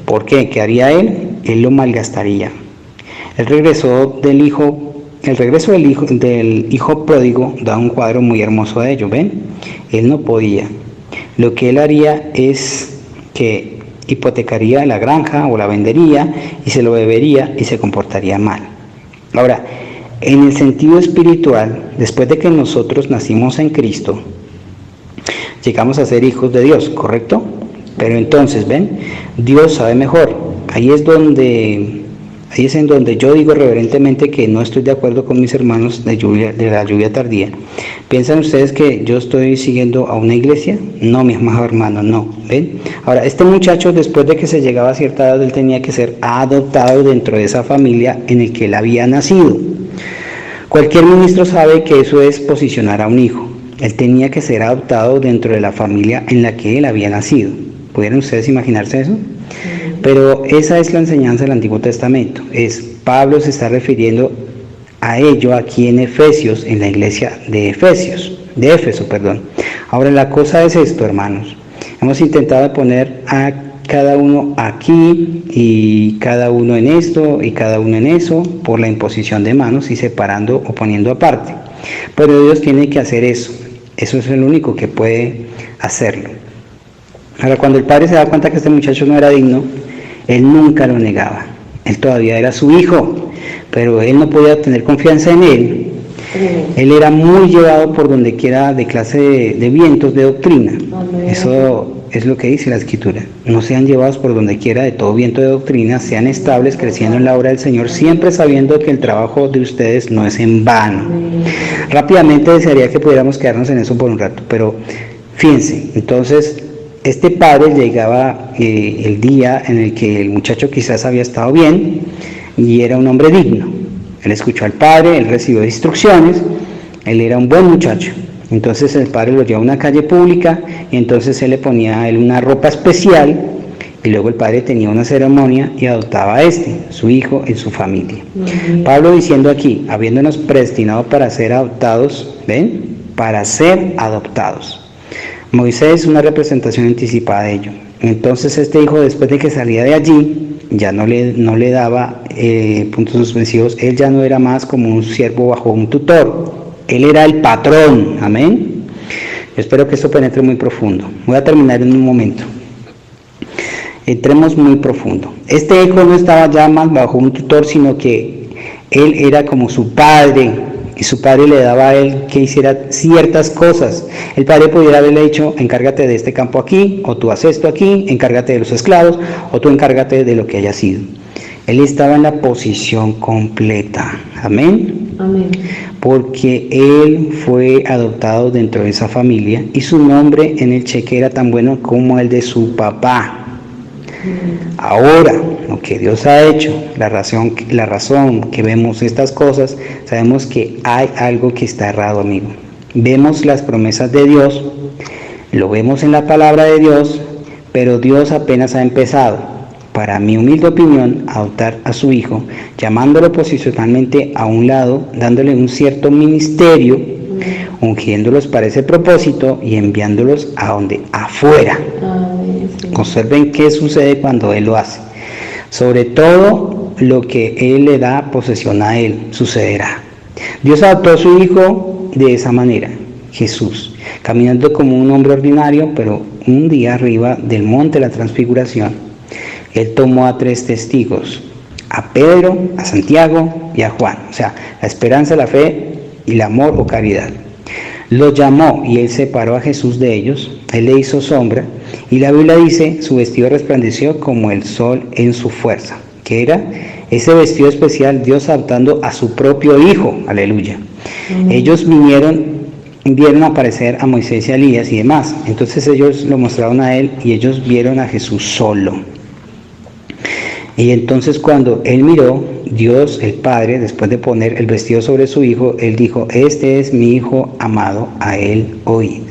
¿Por qué? ¿Qué haría él? Él lo malgastaría. El regreso del hijo pródigo da un cuadro muy hermoso de ello, ¿ven? Él no podía. Lo que él haría es que hipotecaría la granja o la vendería y se lo bebería y se comportaría mal. Ahora, en el sentido espiritual, después de que nosotros nacimos en Cristo, llegamos a ser hijos de Dios, ¿correcto? Pero entonces, ¿ven? Dios sabe mejor. Ahí es en donde yo digo reverentemente que no estoy de acuerdo con mis hermanos de la lluvia tardía. ¿Piensan ustedes que yo estoy siguiendo a una iglesia? No, mi amado hermano, no. ¿Ven? Ahora, este muchacho, después de que se llegaba a cierta edad, él tenía que ser adoptado dentro de esa familia en la que él había nacido. Cualquier ministro sabe que eso es posicionar a un hijo. Él tenía que ser adoptado dentro de la familia en la que él había nacido. ¿Pudieron ustedes imaginarse eso? Pero esa es la enseñanza del Antiguo Testamento. Pablo se está refiriendo a ello aquí en Efesios, en la iglesia de Éfeso. Ahora la cosa es esto, hermanos. Hemos intentado poner a cada uno aquí y cada uno en esto y cada uno en eso por la imposición de manos y separando o poniendo aparte. Pero Dios tiene que hacer eso. Eso es el único que puede hacerlo. Ahora, cuando el padre se da cuenta que este muchacho no era digno, él nunca lo negaba. Él todavía era su hijo, pero él no podía tener confianza en él. Él era muy llevado por donde quiera de clase de vientos de doctrina. Eso es lo que dice la Escritura. No sean llevados por donde quiera de todo viento de doctrina, sean estables, creciendo en la obra del Señor, siempre sabiendo que el trabajo de ustedes no es en vano. Rápidamente desearía que pudiéramos quedarnos en eso por un rato, pero fíjense, entonces este padre llegaba el día en el que el muchacho quizás había estado bien y era un hombre digno. Él escuchó al padre, él recibió instrucciones, él era un buen muchacho. Entonces el padre lo llevó a una calle pública y entonces él le ponía a él una ropa especial y luego el padre tenía una ceremonia y adoptaba a su hijo, en su familia. Pablo diciendo aquí, habiéndonos predestinado para ser adoptados, ¿ven? Para ser adoptados. Moisés es una representación anticipada de ello. Entonces este hijo, después de que salía de allí, ya no le daba puntos suspensivos, él ya no era más como un siervo bajo un tutor, él era el patrón, amén. Yo espero que esto penetre muy profundo. Voy a terminar en un momento. Entremos muy profundo. Este hijo no estaba ya más bajo un tutor, sino que él era como su padre, y su padre le daba a él que hiciera ciertas cosas. El padre pudiera haberle dicho, encárgate de este campo aquí, o tú haces esto aquí, encárgate de los esclavos, o tú encárgate de lo que haya sido. Él estaba en la posición completa, amén. Amén. Porque él fue adoptado dentro de esa familia y su nombre en el cheque era tan bueno como el de su papá. Ahora, lo que Dios ha hecho, la razón que vemos estas cosas, sabemos que hay algo que está errado, amigo. Vemos las promesas de Dios, lo vemos en la palabra de Dios, pero Dios apenas ha empezado. para mi humilde opinión, adoptar a su hijo, llamándolo posicionalmente a un lado, dándole un cierto ministerio, ungiéndolos para ese propósito y enviándolos a donde afuera. Amén, Señor. Observen qué sucede cuando Él lo hace. Sobre todo lo que Él le da posesión a Él, sucederá. Dios adoptó a su hijo de esa manera, Jesús, caminando como un hombre ordinario, pero un día arriba del monte de la transfiguración, Él tomó a 3 testigos, a Pedro, a Santiago y a Juan, o sea, la esperanza, la fe y el amor o caridad. Los llamó y Él separó a Jesús de ellos, Él le hizo sombra, y la Biblia dice, su vestido resplandeció como el sol en su fuerza, que era ese vestido especial, Dios adoptando a su propio hijo, aleluya. Ellos vieron aparecer a Moisés y a Elías y demás, entonces ellos lo mostraron a Él y ellos vieron a Jesús solo. Y entonces cuando Él miró, Dios el Padre, después de poner el vestido sobre su hijo, Él dijo, este es mi hijo amado, a Él oíd.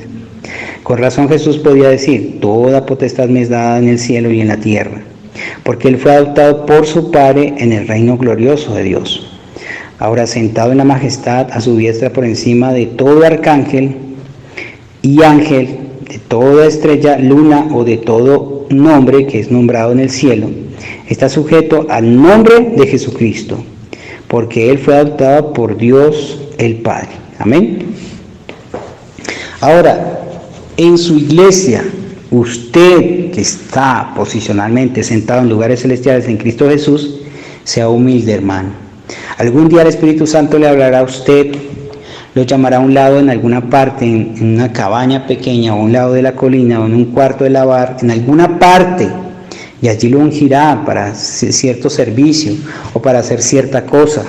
Con razón Jesús podía decir, toda potestad me es dada en el cielo y en la tierra, porque Él fue adoptado por su Padre en el reino glorioso de Dios. Ahora sentado en la majestad, a su diestra por encima de todo arcángel y ángel, de toda estrella, luna o de todo nombre que es nombrado en el cielo, está sujeto al nombre de Jesucristo, porque Él fue adoptado por Dios el Padre. Amén. Ahora, en su iglesia, usted que está posicionalmente sentado en lugares celestiales en Cristo Jesús, sea humilde, hermano. Algún día el Espíritu Santo le hablará a usted, lo llamará a un lado en alguna parte, en una cabaña pequeña o a un lado de la colina o en un cuarto de lavar, en alguna parte, y allí lo ungirá para cierto servicio o para hacer cierta cosa.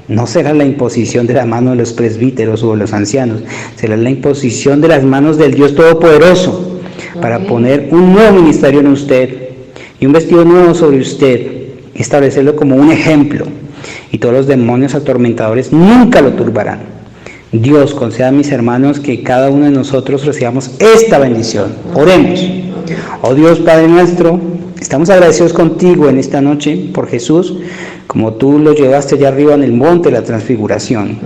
No será la imposición de la mano de los presbíteros o de los ancianos, será la imposición de las manos del Dios Todopoderoso para poner un nuevo ministerio en usted y un vestido nuevo sobre usted, establecerlo como un ejemplo, y todos los demonios atormentadores nunca lo turbarán. Dios conceda a mis hermanos que cada uno de nosotros recibamos esta bendición. Oremos. Oh Dios Padre nuestro, estamos agradecidos contigo en esta noche por Jesús, como tú lo llevaste allá arriba en el monte de la transfiguración,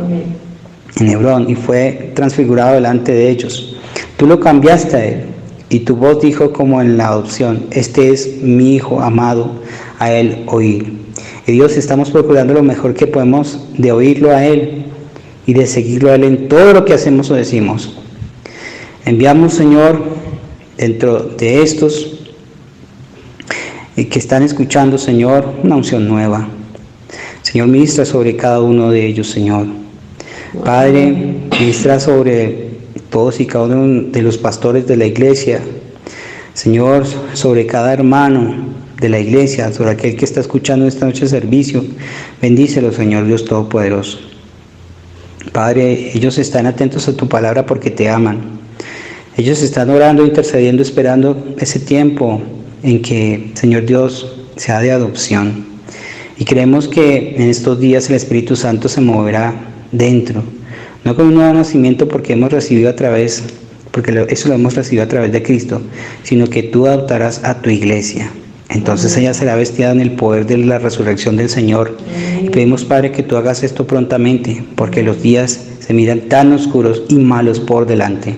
en Hebrón, y fue transfigurado delante de ellos. Tú lo cambiaste a Él, y tu voz dijo como en la adopción, este es mi Hijo amado, a Él oír. Y Dios, estamos procurando lo mejor que podemos de oírlo a Él y de seguirlo a Él en todo lo que hacemos o decimos. Enviamos, Señor, dentro de estos que están escuchando, Señor, una unción nueva. Señor, ministra sobre cada uno de ellos, Señor. Padre, ministra sobre todos y cada uno de los pastores de la iglesia. Señor, sobre cada hermano de la iglesia, sobre aquel que está escuchando esta noche el servicio. Bendícelo, Señor Dios Todopoderoso. Padre, ellos están atentos a tu palabra porque te aman. Ellos están orando, intercediendo, esperando ese tiempo en que, Señor Dios, sea de adopción. Y creemos que en estos días el Espíritu Santo se moverá dentro, no con un nuevo nacimiento porque eso lo hemos recibido a través de Cristo, sino que tú adoptarás a tu iglesia. Entonces ella será vestida en el poder de la resurrección del Señor. Y pedimos, Padre, que tú hagas esto prontamente, porque los días se miran tan oscuros y malos por delante.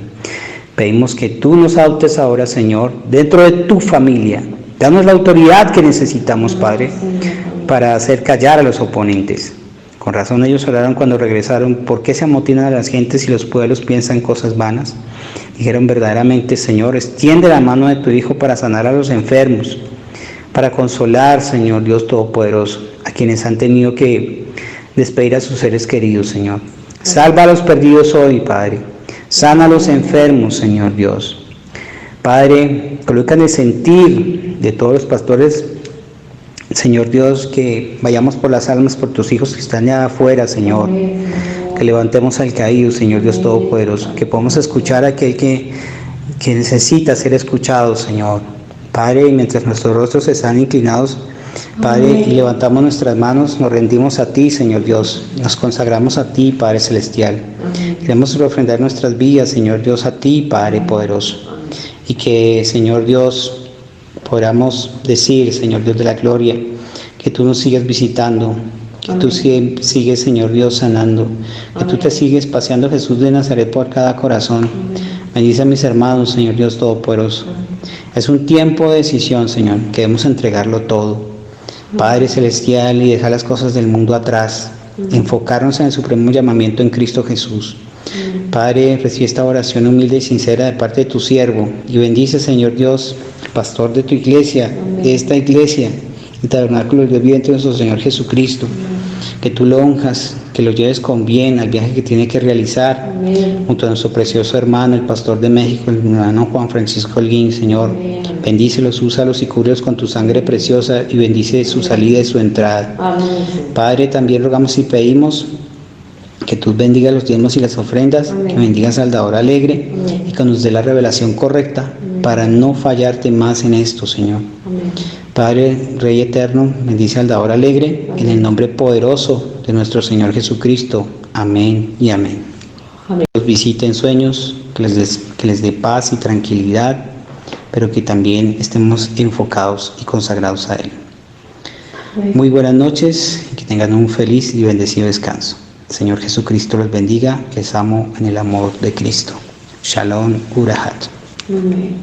Pedimos que tú nos adoptes ahora, Señor, dentro de tu familia. Danos la autoridad que necesitamos, Padre, para hacer callar a los oponentes. Con razón ellos oraron cuando regresaron, ¿por qué se amotinan a las gentes y los pueblos piensan cosas vanas? Dijeron verdaderamente, Señor, extiende la mano de tu Hijo para sanar a los enfermos, para consolar, Señor Dios Todopoderoso, a quienes han tenido que despedir a sus seres queridos, Señor. Salva a los perdidos hoy, Padre. Sana a los enfermos, Señor Dios. Padre, coloca en el sentir de todos los pastores, Señor Dios, que vayamos por las almas, por tus hijos que están allá afuera, Señor. Que levantemos al caído, Señor Dios Todopoderoso. Que podamos escuchar a aquel que necesita ser escuchado, Señor. Padre, y mientras nuestros rostros están inclinados, Padre, y levantamos nuestras manos, nos rendimos a ti, Señor Dios. Nos consagramos a ti, Padre Celestial. Queremos ofrendar nuestras vidas, Señor Dios, a ti, Padre poderoso. Y que, Señor Dios, podamos decir, Señor Dios de la gloria, que tú nos sigues visitando, que tú sigues, Señor Dios, sanando, que tú te sigues paseando, Jesús de Nazaret, por cada corazón. Bendice a mis hermanos, Señor Dios Todopoderoso. Es un tiempo de decisión, Señor, que debemos entregarlo todo. Padre Celestial, y dejar las cosas del mundo atrás, enfocarnos en el supremo llamamiento en Cristo Jesús. Padre, recibe esta oración humilde y sincera de parte de tu siervo y bendice, Señor Dios, el pastor de tu iglesia, de esta iglesia, el tabernáculo del Dios viviente de nuestro Señor Jesucristo. Que tú lo honras, que lo lleves con bien al viaje que tiene que realizar, junto a nuestro precioso hermano, el pastor de México, el hermano Juan Francisco Holguín. Señor, bendícelos, úsalos y cúbrelos con tu sangre preciosa y bendice su salida y su entrada. Padre, también rogamos y pedimos que tú bendigas los diezmos y las ofrendas, que bendigas al dador alegre y que nos dé la revelación correcta para no fallarte más en esto, Señor. Padre, Rey eterno, bendice al dador alegre en el nombre poderoso de nuestro Señor Jesucristo. Amén y amén. Los visite en sueños, que les dé paz y tranquilidad, pero que también estemos enfocados y consagrados a Él. Muy buenas noches y que tengan un feliz y bendecido descanso. Señor Jesucristo los bendiga, les amo en el amor de Cristo. Shalom Urahat. Amén.